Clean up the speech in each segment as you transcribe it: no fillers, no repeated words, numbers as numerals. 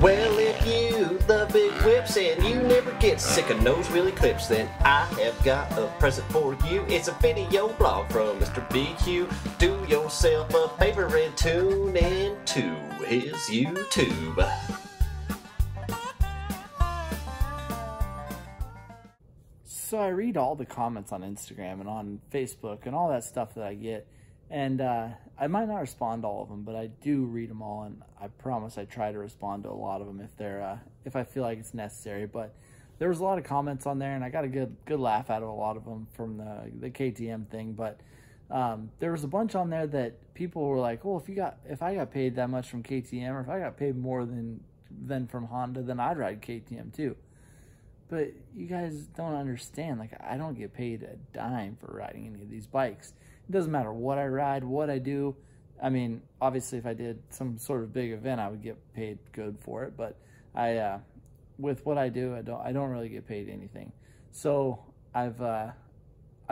Well, if you love big whips and you never get sick of nose wheelie clips, then I have got a present for you. It's a video blog from Mr. BQ. Do yourself a favor and tune into his YouTube. So I read all the comments on Instagram and on Facebook and all that stuff that I get, and I might not respond to all of them, but I do read them all, and I promise I try to respond to a lot of them if I feel like it's necessary. But there was a lot of comments on there, and I got a good laugh out of a lot of them from the KTM thing. But there was a bunch on there that people were like, "Well, if I got paid that much from KTM, or if I got paid more than from Honda, then I'd ride KTM too." But you guys don't understand. Like, I don't get paid a dime for riding any of these bikes. It doesn't matter what I ride, what I do. I mean, obviously, if I did some sort of big event, I would get paid good for it. But with what I do, I don't really get paid anything. So I've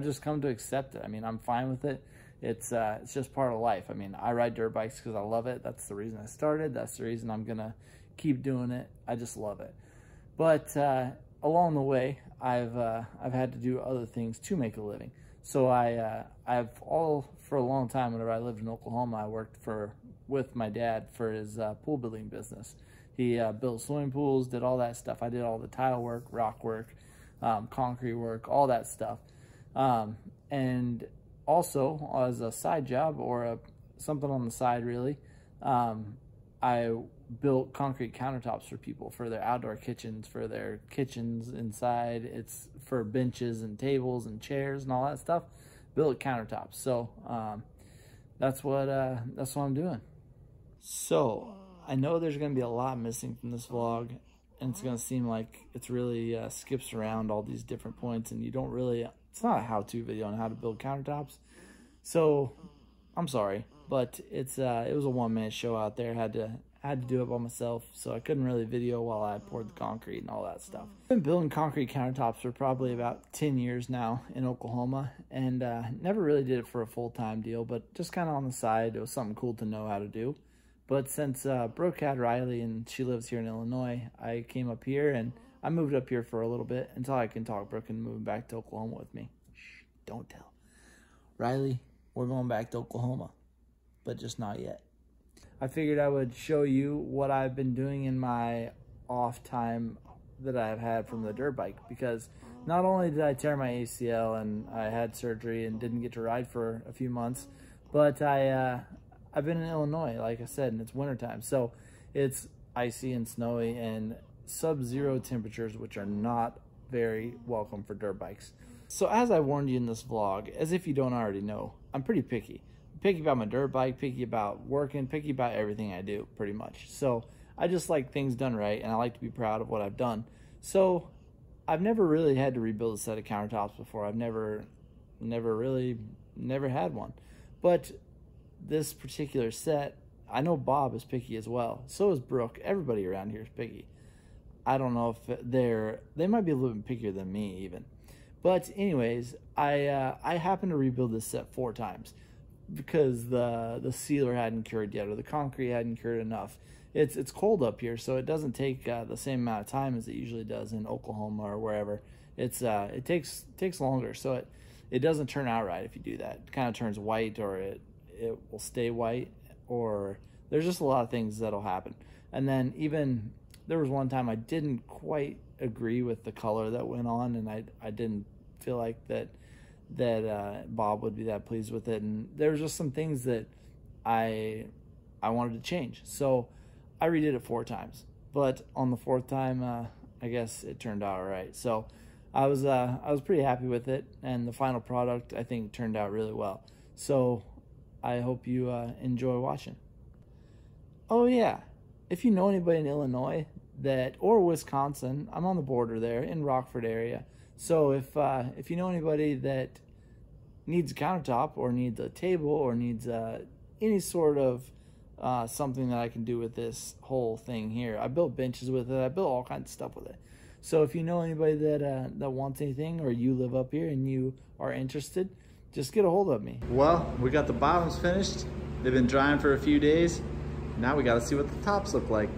just come to accept it. I mean, I'm fine with it. It's just part of life. I mean, I ride dirt bikes because I love it. That's the reason I started. That's the reason I'm gonna keep doing it. I just love it. But along the way, I've had to do other things to make a living. So for a long time, whenever I lived in Oklahoma, I worked with my dad for his pool building business. He built swimming pools, did all that stuff. I did all the tile work, rock work, concrete work, all that stuff. And also, as a side job or something on the side, really, I built concrete countertops for people for their outdoor kitchens, for their kitchens inside. It's for benches and tables and chairs and all that stuff. Built countertops. So that's what I'm doing. So I know there's going to be a lot missing from this vlog, and it's going to seem like it's really skips around all these different points, and you don't really. It's not a how-to video on how to build countertops. So I'm sorry, but it was a 1-minute show out there. I had to do it by myself, so I couldn't really video while I poured the concrete and all that stuff. I've been building concrete countertops for probably about 10 years now in Oklahoma, and never really did it for a full-time deal, but just kind of on the side. It was something cool to know how to do. But since Brooke had Riley and she lives here in Illinois, I came up here, and I moved up here for a little bit until I can talk Brooke into moving back to Oklahoma with me. Shh, don't tell. Riley, we're going back to Oklahoma, but just not yet. I figured I would show you what I've been doing in my off time that I've had from the dirt bike, because not only did I tear my ACL and I had surgery and didn't get to ride for a few months, but I've been in Illinois, like I said, and it's wintertime. So it's icy and snowy and sub-zero temperatures, which are not very welcome for dirt bikes. So as I warned you in this vlog, as if you don't already know, I'm pretty picky. Picky about my dirt bike, picky about working, picky about everything I do, pretty much. So I just like things done right, and I like to be proud of what I've done. So I've never really had to rebuild a set of countertops before. I've never had one. But this particular set, I know Bob is picky as well. So is Brooke. Everybody around here is picky. I don't know if they might be a little bit pickier than me even. But anyways, I happened to rebuild this set 4 times. Because the sealer hadn't cured yet, or the concrete hadn't cured enough. It's cold up here, so it doesn't take the same amount of time as it usually does in Oklahoma or wherever. It takes longer, so it doesn't turn out right if you do that. It kind of turns white, or it will stay white, or there's just a lot of things that'll happen. And then even there was one time I didn't quite agree with the color that went on, and I didn't feel like that Bob would be that pleased with it, and there was just some things that I wanted to change. So I redid it 4 times, but on the 4th time, I guess it turned out all right. So I was pretty happy with it, and the final product I think turned out really well. So I hope you enjoy watching. Oh yeah, if you know anybody in Illinois or Wisconsin, I'm on the border there in Rockford area. So if you know anybody that needs a countertop or needs a table or needs any sort of something that I can do with this whole thing here, I built benches with it. I built all kinds of stuff with it. So if you know anybody that wants anything, or you live up here and you are interested, just get a hold of me. Well, we got the bottoms finished. They've been drying for a few days. Now we got to see what the tops look like.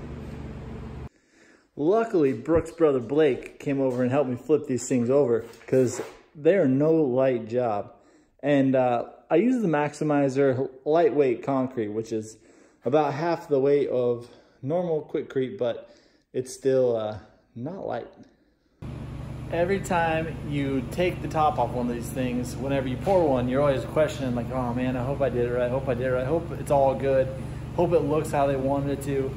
Luckily, Brooks' brother Blake came over and helped me flip these things over because they are no light job. And I use the Maximizer lightweight concrete, which is about half the weight of normal Quikrete, but it's still not light. Every time you take the top off one of these things, whenever you pour one, you're always questioning like, oh man, I hope I did it right, I hope I did it right, I hope it's all good, hope it looks how they wanted it to.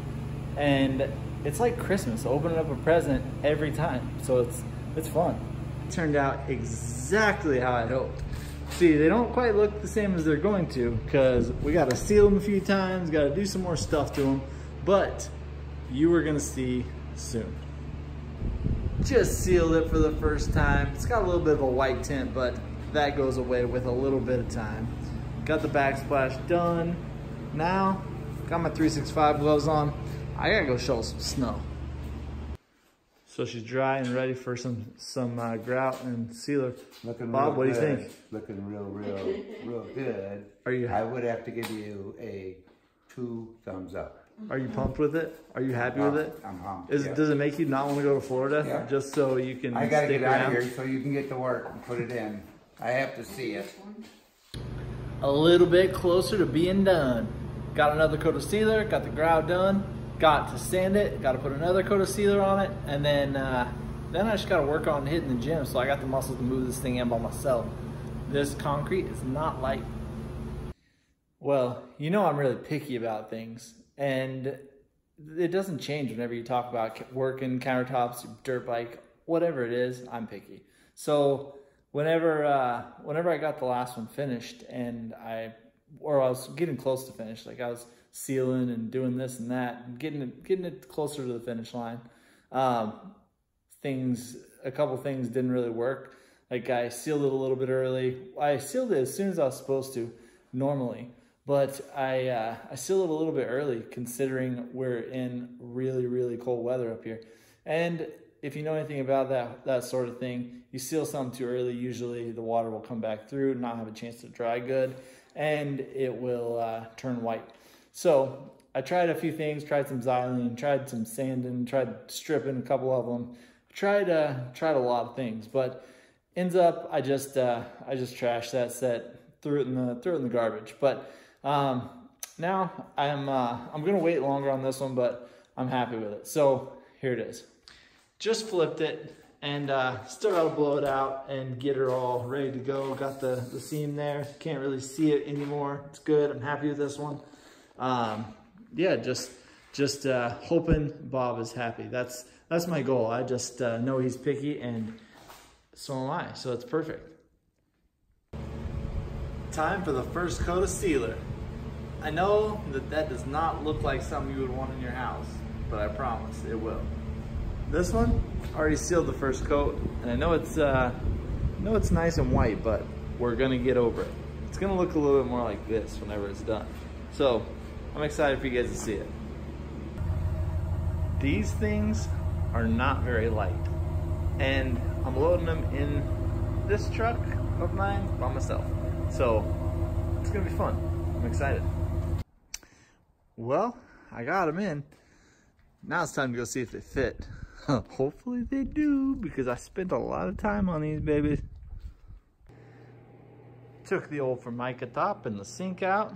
And it's like Christmas, opening up a present every time. So it's fun. It turned out exactly how I'd hoped. See, they don't quite look the same as they're going to because we got to seal them a few times, got to do some more stuff to them, but you are gonna see soon. Just sealed it for the first time. It's got a little bit of a white tint, but that goes away with a little bit of time. Got the backsplash done. Now, got my 365 gloves on. I gotta go shovel some snow. So she's dry and ready for some grout and sealer. Looking Bob, what do you think? Looking real good. I would have to give you a 2 thumbs up. Are you pumped with it? Are you happy with it? I'm pumped. Does it make you not want to go to Florida? Yeah. Just so you can I gotta stick get out around? of here so you can get to work and put it in. I have to see it. A little bit closer to being done. Got another coat of sealer, got the grout done, got to sand it, got to put another coat of sealer on it, and then I just got to work on hitting the gym, so I got the muscles to move this thing in by myself. This concrete is not light. Well, you know I'm really picky about things, and it doesn't change whenever you talk about working countertops, dirt bike, whatever it is, I'm picky. So whenever I got the last one finished and I was getting close to finish, like I was sealing and doing this and that, and getting it closer to the finish line, a couple things didn't really work. Like I sealed it a little bit early. I sealed it as soon as I was supposed to normally, but I sealed it a little bit early considering we're in really, really cold weather up here. And if you know anything about that sort of thing, you seal something too early, usually the water will come back through, not have a chance to dry good, and it will turn white. So I tried a few things, tried some xylene, tried some sanding, tried stripping a couple of them, tried a lot of things, but ends up I just trashed that set, threw it in the garbage. But now I'm gonna wait longer on this one, but I'm happy with it. So here it is. Just flipped it and still gotta blow it out and get her all ready to go. Got the seam there. Can't really see it anymore. It's good. I'm happy with this one. Yeah, just hoping Bob is happy. That's my goal. I just know he's picky, and so am I. So it's perfect. Time for the first coat of sealer. I know that does not look like something you would want in your house, but I promise it will. This one already sealed the first coat, and I know it's nice and white, but we're gonna get over it. It's gonna look a little bit more like this whenever it's done. So I'm excited for you guys to see it. These things are not very light, and I'm loading them in this truck of mine by myself. So it's gonna be fun. I'm excited. Well, I got them in. Now it's time to go see if they fit. Hopefully they do, because I spent a lot of time on these babies. Took the old Formica top and the sink out.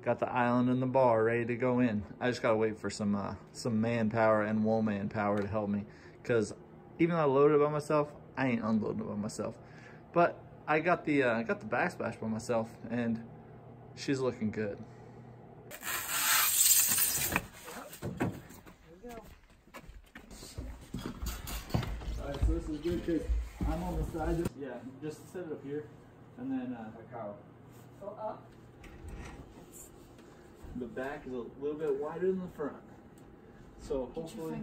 Got the island and the bar ready to go in. I just gotta wait for some manpower and wool manpower to help me, because even though I loaded it by myself, I ain't unloading it by myself. But I got the backsplash by myself, and she's looking good. Alright, so this is good because I'm on the side. Yeah, just set it up here, and then Go up. the back is a little bit wider than the front. So hopefully.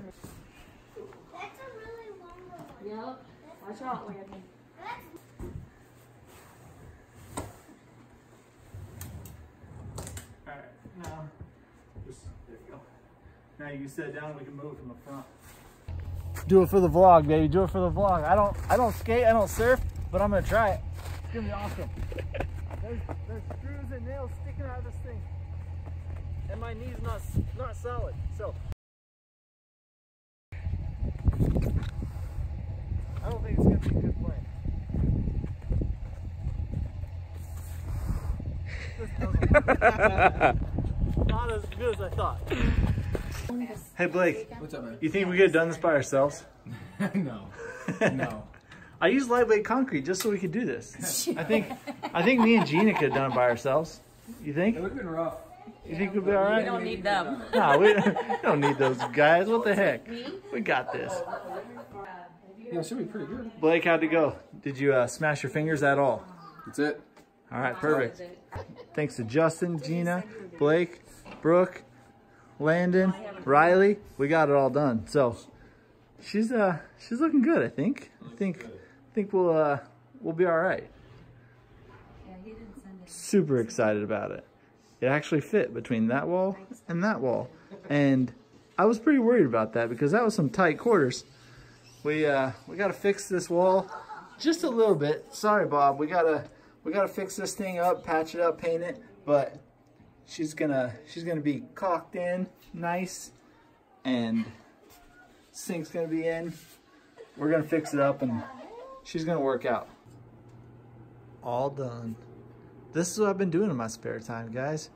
That's a really long one. Yep. Watch out, Landon. Alright, now there you go. Now you can sit down and we can move from the front. Do it for the vlog, baby. Do it for the vlog. I don't skate, I don't surf, but I'm gonna try it. It's gonna be awesome. There's screws and nails sticking out of this thing. And my knee's not solid. So Good play. Not as good as I thought. Hey Blake. What's up, man? You think we could have done this by ourselves? No. No. I used lightweight concrete just so we could do this. I think me and Gina could have done it by ourselves. You think? It would have been rough. You think we'll be all right? We don't need them. No, we don't need those guys. What the heck? We got this. Yeah, it should be pretty good. Blake, how'd it go? Did you smash your fingers at all? That's it. All right, perfect. Thanks to Justin, Gina, Blake, Brooke, Landon, Riley. We got it all done. So she's looking good. I think we'll be all right. Super excited about it. It actually fit between that wall and that wall, and I was pretty worried about that because that was some tight quarters. We got to fix this wall just a little bit. Sorry, Bob. We gotta fix this thing up, patch it up, paint it. But she's gonna be caulked in nice, and sink's gonna be in. We're gonna fix it up, and she's gonna work out. All done. This is what I've been doing in my spare time, guys.